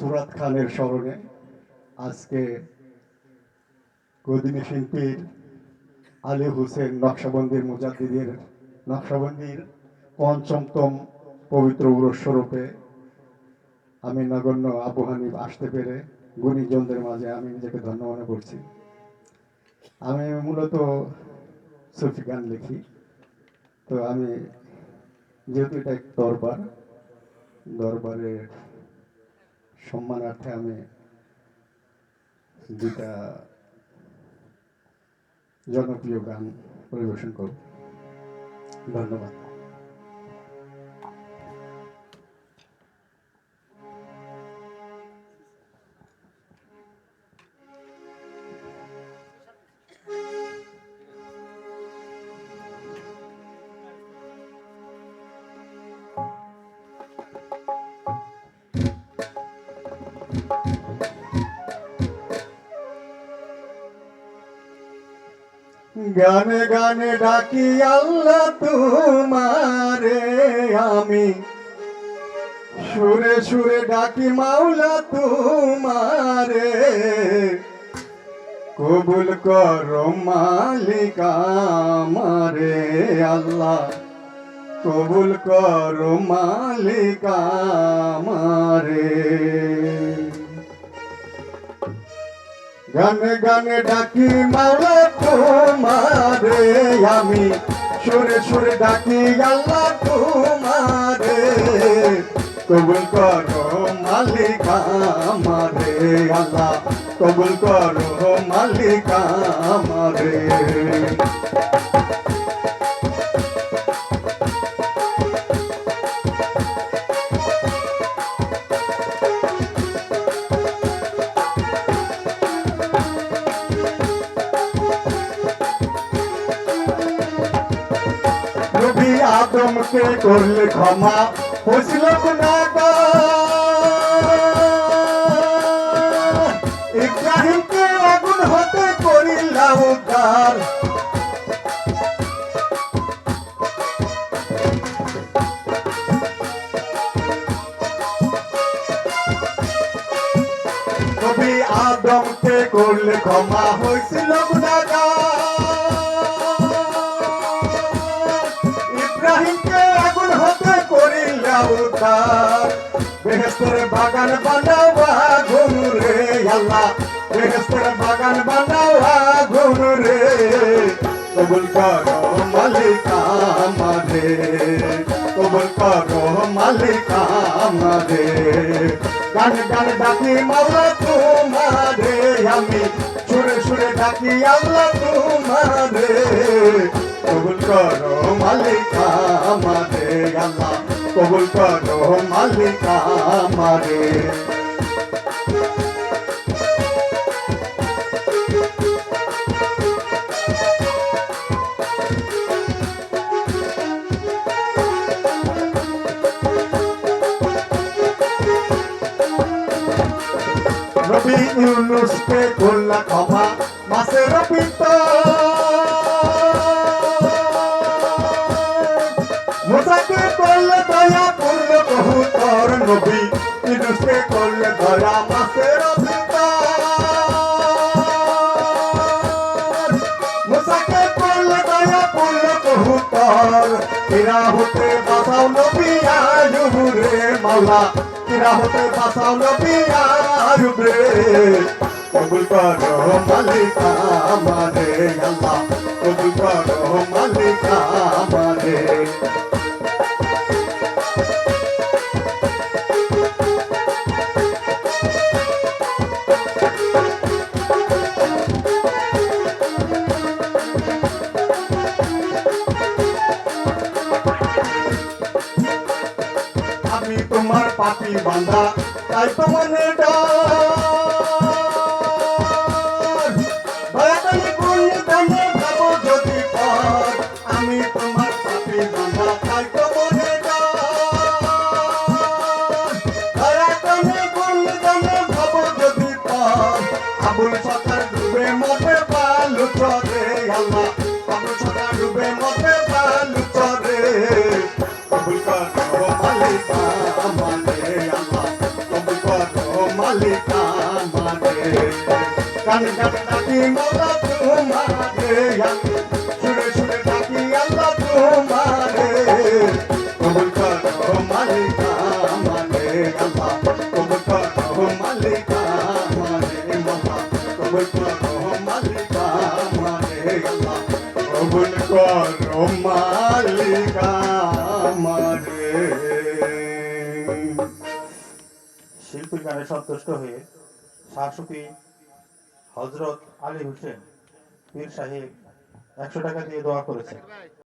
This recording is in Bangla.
সুরাত খানের স্মরণে আজকে গদিনী শিল্পীর আলী হোসেন নকশবন্দির মুজাদ্দিদের নকশবন্দির পঞ্চমতম পবিত্র উরস স্বরূপে আমি নগণ্য আবু হানিফ আসতে পেরে গুণীজনদের মাঝে আমি নিজেকে ধন্য মনে করছি। আমি মূলত সুফি গান লিখি, তো আমি যেহেতু এটা এক দরবারের সম্মানার্থে আমি দুটা জনপ্রিয় গান পরিবেশন করব। ধন্যবাদ। গানে গানে ডাকি আল্লাহ তোমারে, আমি সুরে সুরে ডাকি মাওলা তোমারে, কবুল করো মালিক আমারে আল্লাহ, কবুল করো মালিক আমারে। গানে গানে ডাকি মাওলা তোমারে, আমি সুরে সুরে ডাকি আল্লাহ তোমারে, কবুল করো মালিক আমারে আল্লাহ, কবুল করো মালিক আমারে। নবী আদমকে করলে ক্ষমা, হয়েছিল গুনাহগার, ইব্রাহিমকে আগুন হতে করিলা উদ্ধার। নবী আদমকে করলে ক্ষমা, হয়েছিল গুনাহগার, বেহেশতের বাগান বানাওয়া গুরু রে আল্লাহ, বেহেশতের বাগান বানাওয়া গুরু রে, কবুল করো মালিক আমারে, কবুল করো মালিক আমারে। গান গান ডাকি মাওলা তোমারে, আমি সুরে সুরে ডাকি আল্লাহ তোমারে, কবুল করো মালিক আমারে আল্লাহ, কবুল করো মালিক আমারে। নবী ইউনূসকে করলা ক্ষমা, মাছের মুসাকে করলে দয়া করলে বহুতর, নবী ইউনূসকে করলে দয়া মাছের মুসাকে করলে দয়া করলে বহুতর। কিরা হতে বাঁচাও নবী আয়ুব রে মাওলা, কিরা হতে বাঁচাও নবী আয়ুব রে, কবুল করো মালিক আমারে আল্লাহ, কবুল করো মালিক আমারে। আমি তোমার পাপি বাঁধা, তাই তো মনে ডর, দয়াকালী কোন দানে ভাবো যদি পর। আমি তোমার পাপি বাঁধা, তাই তো মনে ডর, দয়াকালী কোন দানে ভাবো যদি পর। আবুল সরকার ডুবে মতে পালু চরে আল্লাহ, আবুল সরকার ডুবে মতে পালু চরে, কবুল করো মালিক আমারে আল্লাহ, কবুল করো মালিকা মানে গান গান ডাকি মোলা তোমারে আমি সুরে সুরে ডাকি আল্লাহ তোমারে কবুল করো মালিকা মানে আল্লাহ কবুল করো মালিকা মানে মামা কবুল করো মালিকা মানে আল্লাহ কবুল করো মালিকা মানে। শিল্পীর গানে সন্তুষ্ট হয়ে শাহসুফি হযরত আলী হোসেন পীর সাহেব 100 টাকা দিয়ে দোয়া করেছেন।